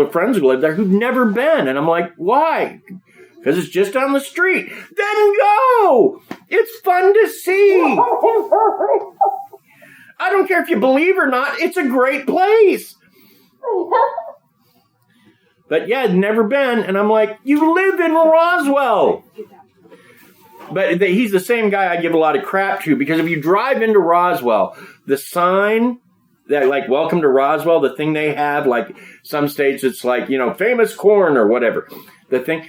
of friends who live there who've never been. And I'm like, why? Because it's just down the street. Then go! It's fun to see. I don't care if you believe or not. It's a great place. But yeah, never been. And I'm like, you live in Roswell. But he's the same guy I give a lot of crap to, because if you drive into Roswell, the sign that, like, welcome to Roswell, the thing they have, like some states it's like, famous corn or whatever. The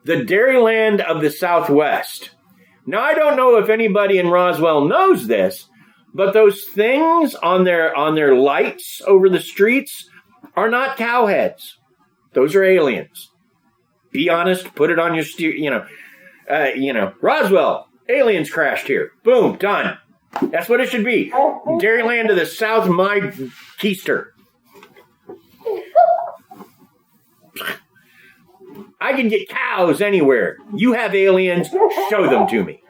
Dairyland of the Southwest. Now, I don't know if anybody in Roswell knows this, but those things on their lights over the streets are not cow heads. Those are aliens. Be honest, put it on your Roswell, aliens crashed here. Boom, done. That's what it should be. Dairyland of the South, my keister. I can get cows anywhere. You have aliens, show them to me.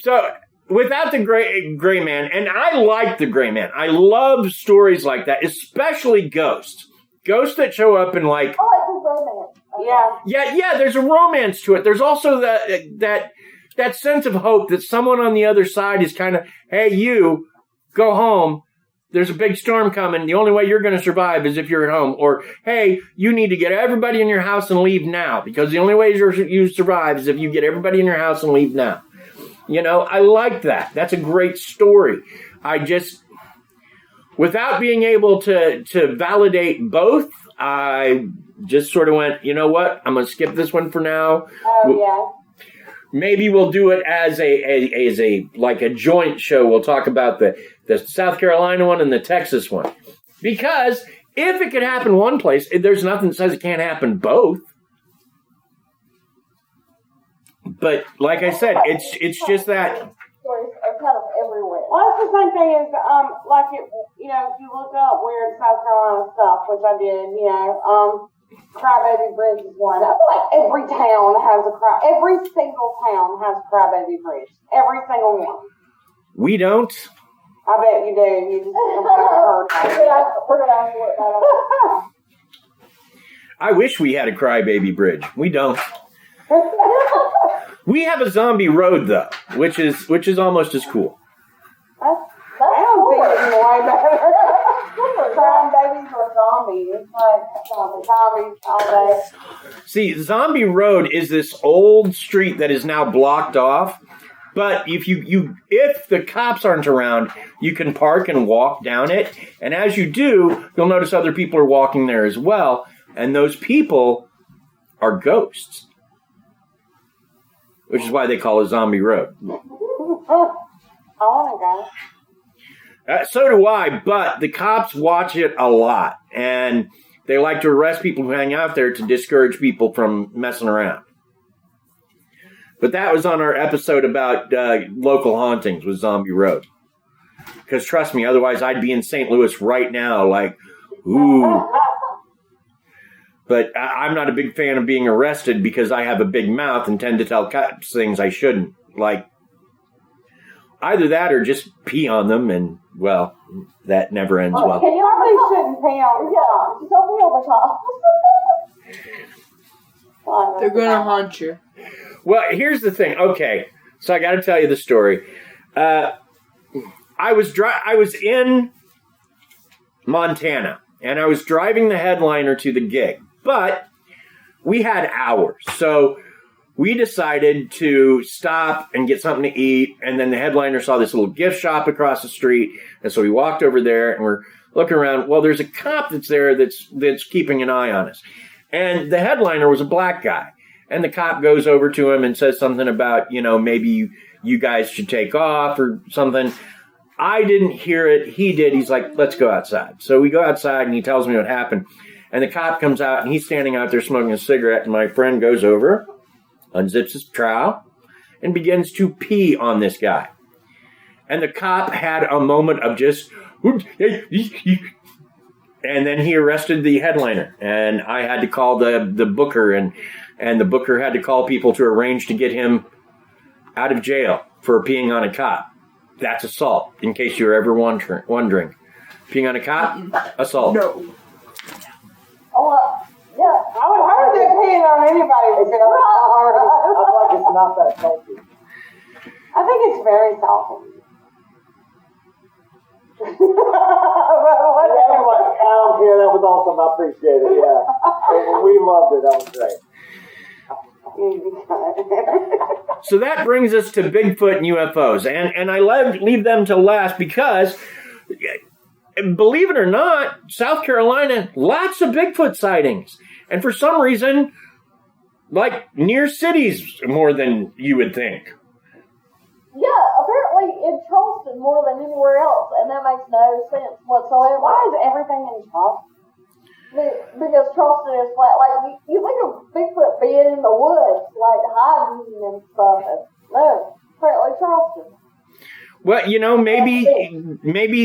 So, without the gray man, and I like the gray man. I love stories like that, especially ghosts. Ghosts that show up in like... I like the gray man. Okay. Yeah, there's a romance to it. There's also that sense of hope that someone on the other side is kind of, hey, you, go home. There's a big storm coming. The only way you're going to survive is if you're at home. Or, hey, you need to get everybody in your house and leave now, because the only way you survive is if you get everybody in your house and leave now. I like that. That's a great story. I just, without being able to validate both, I just sort of went, you know what? I'm going to skip this one for now. Oh, yeah. Maybe we'll do it as a joint show. We'll talk about the South Carolina one and the Texas one. Because if it could happen one place, there's nothing that says it can't happen both. But like I said, it's just that Stories are kind of everywhere. Well, that's the same thing as, if you look up weird South Carolina stuff, which I did, Crybaby Bridge is one. I feel like every single town has a Crybaby Bridge. Every single one. we don't. I bet you do. You just We're gonna have to work that out. I wish we had a Crybaby Bridge. We don't. We have a zombie road though, which is almost as cool. I don't think it's way better. Crying babies or zombies. It's like zombies all day. See, Zombie Road is this old street that is now blocked off. But if the cops aren't around, you can park and walk down it. And as you do, you'll notice other people are walking there as well. And those people are ghosts. Which is why they call it Zombie Road. Oh, my God. So do I, but the cops watch it a lot. And they like to arrest people who hang out there to discourage people from messing around. But that was on our episode about local hauntings with Zombie Road. Because trust me, otherwise I'd be in St. Louis right now like, ooh. But I'm not a big fan of being arrested because I have a big mouth and tend to tell cops things I shouldn't. Like, either that or just pee on them, and, well, that never ends well. You probably shouldn't pee on. Yeah, don't be over top. They're going to haunt you. Well, here's the thing. Okay, so I got to tell you the story. I was in Montana, and I was driving the headliner to the gig, but we had hours, so we decided to stop and get something to eat, and then the headliner saw this little gift shop across the street, and so we walked over there, and we're looking around. Well, there's a cop that's there that's keeping an eye on us, and the headliner was a black guy. And the cop goes over to him and says something about, maybe you guys should take off or something. I didn't hear it. He did. He's like, let's go outside. So we go outside and he tells me what happened. And the cop comes out and he's standing out there smoking a cigarette. And my friend goes over, unzips his trowel, and begins to pee on this guy. And the cop had a moment of just... And then he arrested the headliner. And I had to call the booker and the booker had to call people to arrange to get him out of jail for peeing on a cop. That's assault, in case you're ever wondering. Peeing on a cot, assault. No. Oh, yeah. I would hope that peeing on anybody would be alright. I feel like it's not that salty. I think it's very salty. Yeah, I don't care. That was awesome. I appreciate it. Yeah. We loved it. That was great. So that brings us to Bigfoot and UFOs. And I leave them to last because, believe it or not, South Carolina, lots of Bigfoot sightings. And for some reason, like near cities more than you would think. Yeah, apparently in Charleston more than anywhere else, and that makes no sense whatsoever. Why is everything in Charleston? Because Charleston is flat. Like, you think of Bigfoot being in the woods, like hiding and stuff. No, apparently Charleston. Well, maybe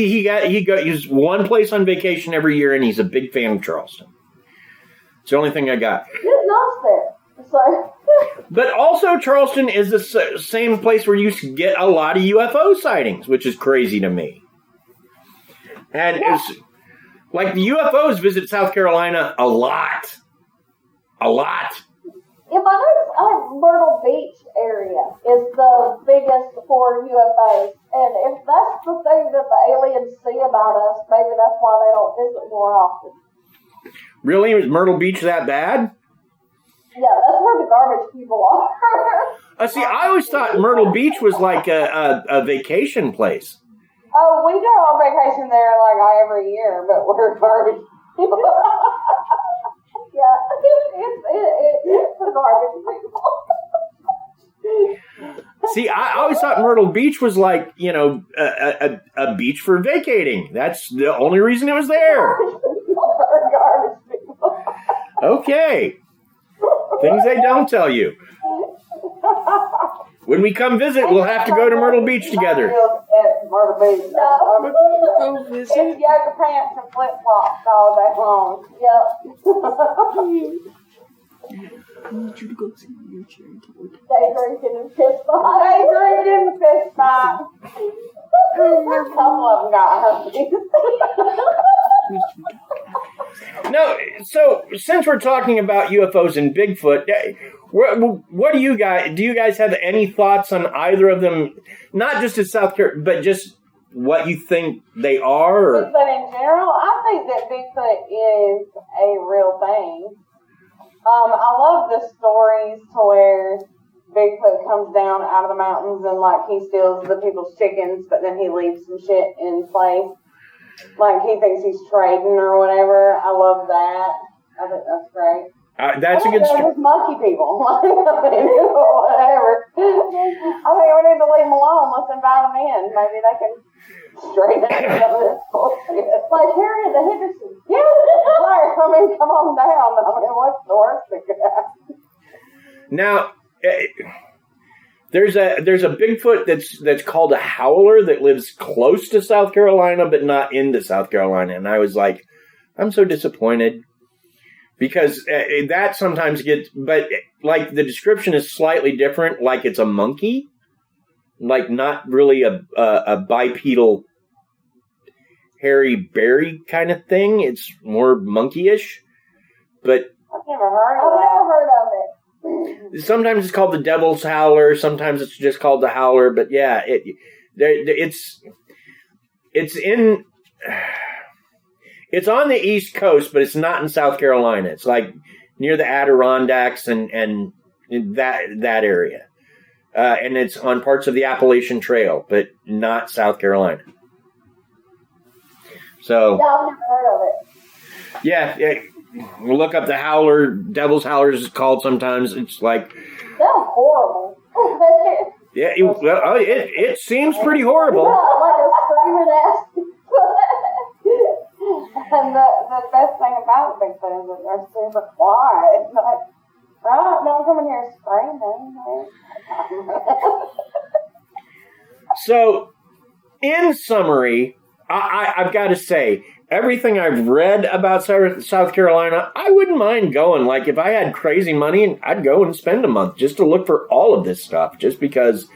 he's one place on vacation every year, and he's a big fan of Charleston. It's the only thing I got. It's nice there. So. But also, Charleston is the same place where you get a lot of UFO sightings, which is crazy to me. And it's like the UFOs visit South Carolina a lot. A lot. If I notice, Myrtle Beach area is the biggest for UFOs. And if that's the thing that the aliens see about us, maybe that's why they don't visit more often. Really? Is Myrtle Beach that bad? Yeah, that's where the garbage people are. See, I always thought Myrtle Beach was like a vacation place. Oh, we go on vacation there like every year, but we're garbage people. Yeah, it's the garbage people. See, I always thought Myrtle Beach was like, a beach for vacating. That's the only reason it was there. Garbage people. Okay. Things they don't tell you. When we come visit, we'll have to go to Myrtle Beach together. At Myrtle Beach. Go visit. In yoga pants and flip flops all day long. Yep. I need you to go sit in your chair and talk. Day drinking and piss They drink in the fish fight. A couple of them got herpes. No, so since we're talking about UFOs and Bigfoot, what do you guys have any thoughts on either of them? Not just in South Carolina, but just what you think they are? Or? Bigfoot in general, I think that Bigfoot is a real thing. I love the stories to where Bigfoot comes down out of the mountains and like he steals the people's chickens, but then he leaves some shit in place. Like he thinks he's trading or whatever. I love that. I think that's great. That's a good story. Just monkey people. I mean, whatever. I think we need to leave them alone. Let's invite them in. Maybe they can straighten out this bullshit. Like Harry the Henderson. Yeah. Like, I mean, come on down. I mean, what's the worst that could happen? Now, there's a Bigfoot that's called a howler that lives close to South Carolina, but not into South Carolina. And I was like, I'm so disappointed. Because that sometimes gets, but like the description is slightly different, like it's a monkey, like not really a bipedal hairy berry kind of thing. It's more monkey-ish, but I've never heard of I've that. never heard of it. sometimes it's called the devil's howler. Sometimes it's just called the howler. But yeah, it's on the East Coast, but it's not in South Carolina. It's like near the Adirondacks and that area. And it's on parts of the Appalachian Trail, but not South Carolina. So, Yeah, I've never heard of it. yeah, look up the howler. Devil's howler is called sometimes. It's like, Sounds horrible. yeah, it seems pretty horrible. Yeah, like a screaming ass. And the best thing about Bigfoot is that they're super quiet. Like, right? Don't come in here screaming. So, in summary, I've got to say, everything I've read about South Carolina, I wouldn't mind going. Like, if I had crazy money, I'd go and spend a month just to look for all of this stuff, just because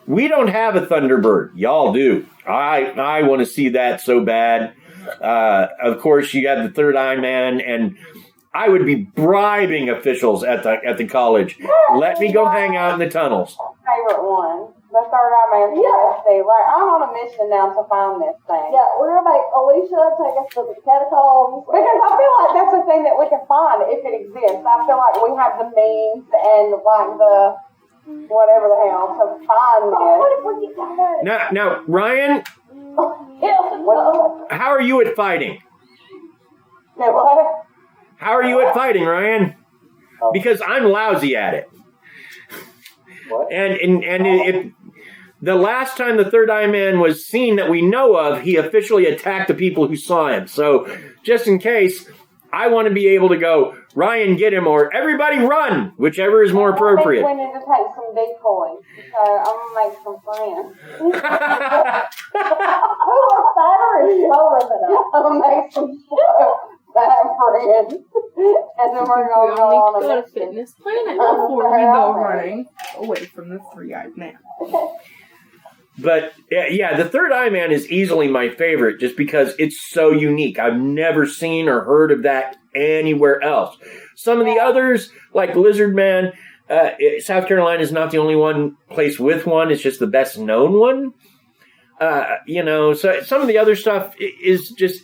We don't have a Thunderbird. Y'all do. I want to see that so bad. Of course, you got the Third Eye Man, and I would be bribing officials at the college. Let me go hang out in the tunnels. Favorite one. The Third Eye Man. Yeah. Like, I'm on a mission now to find this thing. Yeah, we're going to make Alicia take us to the catacombs. Because I feel like that's the thing that we can find if it exists. I feel like we have the means and like the whatever the hell to find this. What if we get down there? Now, Ryan, No. how are you at fighting? What? How are you at fighting, Ryan? Because I'm lousy at it. What? And the last time the Third Eye Man was seen that we know of, he officially attacked the people who saw him. So, just in case, I want to be able to go, Ryan, get him, or everybody run, whichever is more appropriate. I think we need to take some decoys. So I'm going to make some friends. Who are fatter and slower than us? I'm going to make some fat friends. And then we're going to go on We a need to go to Fitness Planet before we go running away from the three-eyed man. But, yeah, the Third Eye Man is easily my favorite just because it's so unique. I've never seen or heard of that anywhere else. Some of the others, like Lizard Man, South Carolina is not the only one place with one. It's just the best known one. So some of the other stuff is just...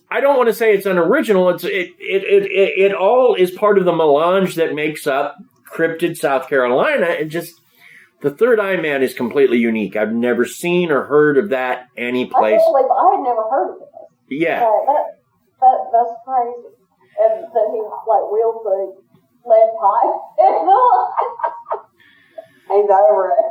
I don't want to say it's unoriginal. It all is part of the melange that makes up Cryptid South Carolina. And just the Third Eye Man is completely unique. I've never seen or heard of that any I place. can't believe I had never heard of it. Yeah. That's crazy. And then he like wields a lead pipe. He's over it.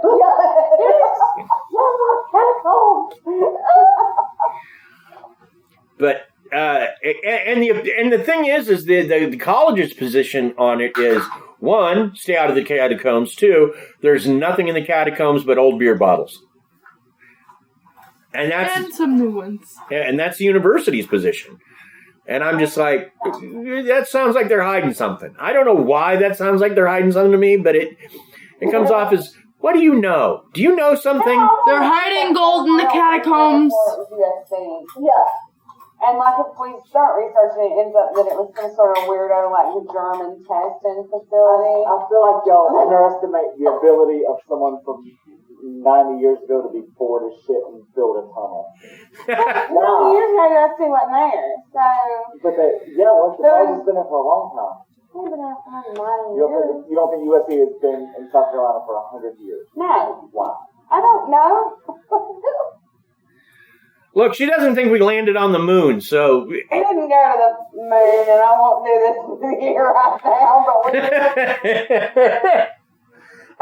But and the thing is the college's position on it is, one, stay out of the catacombs. Two, there's nothing in the catacombs but old beer bottles. And some new ones. And that's the university's position. And I'm just like, that sounds like they're hiding something. I don't know why that sounds like they're hiding something to me, but it comes off as, what do you know? Do you know something? They're hiding gold in the catacombs. Yeah. And like if we start researching, it ends up that it was some sort of weirdo, like the German testing facility. I feel like y'all underestimate the ability of someone from 90 years ago to be bored as shit and build a tunnel. 20 years ago, that's too much there. So. But once the college has been there for a long time. They've been there for 90 years. You don't think USC has been in South Carolina for 100 years? No. Why? I don't know. Look, she doesn't think we landed on the moon, so... We didn't go to the moon, and I won't do this here right now, but we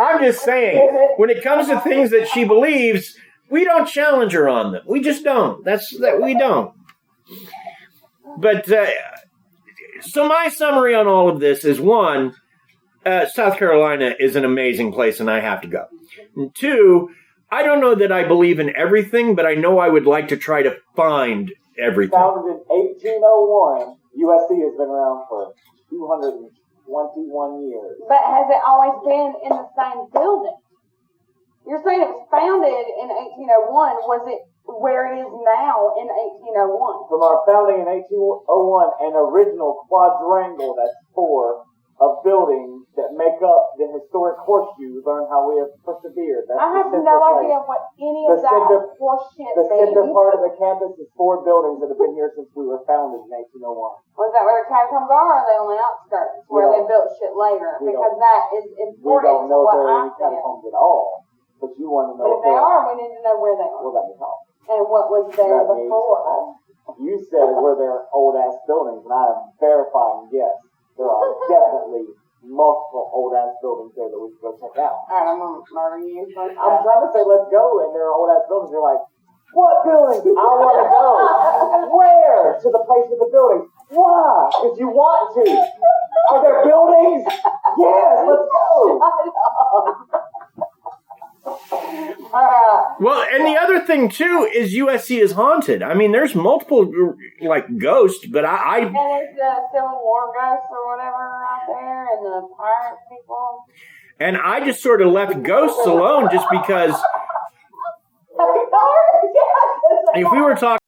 I'm just saying, when it comes to things that she believes, we don't challenge her on them. We just don't. We don't. But, so my summary on all of this is, one, South Carolina is an amazing place, and I have to go. And two, I don't know that I believe in everything, but I know I would like to try to find everything. Founded in 1801, USC has been around for 221 years. But has it always been in the same building? You're saying it was founded in 1801. Was it where it is now in 1801? From our founding in 1801, an original quadrangle, that's four, of buildings that make up the historic horseshoe, learn how we have persevered. That's I have no idea what any of that horseshit The center means. part of the campus is four buildings that have been here since we were founded in 1801. Was that where the catacombs are, or are they on the outskirts, where they built shit later? Because that is We important don't to know if what there are I any said. catacombs at all, but you want to know But if they are, we need to know where they are. Well, let me talk. And what was there That means- before. You said were there old-ass buildings, and I am verifying, yes, there are definitely multiple old-ass buildings there that we can go check out. Alright, I'm going to murder you. I'm trying to say let's go, and there are old-ass buildings. You're like, what buildings? I want to go. Where? To the place with the buildings. Why? Because you want to. Are there buildings? Yes, let's go. Well, and the other thing, too, is USC is haunted. I mean, there's multiple, ghosts, but And there's the Civil War ghosts or whatever out there, and the pirate people. And I just sort of left ghosts alone just because if we were talking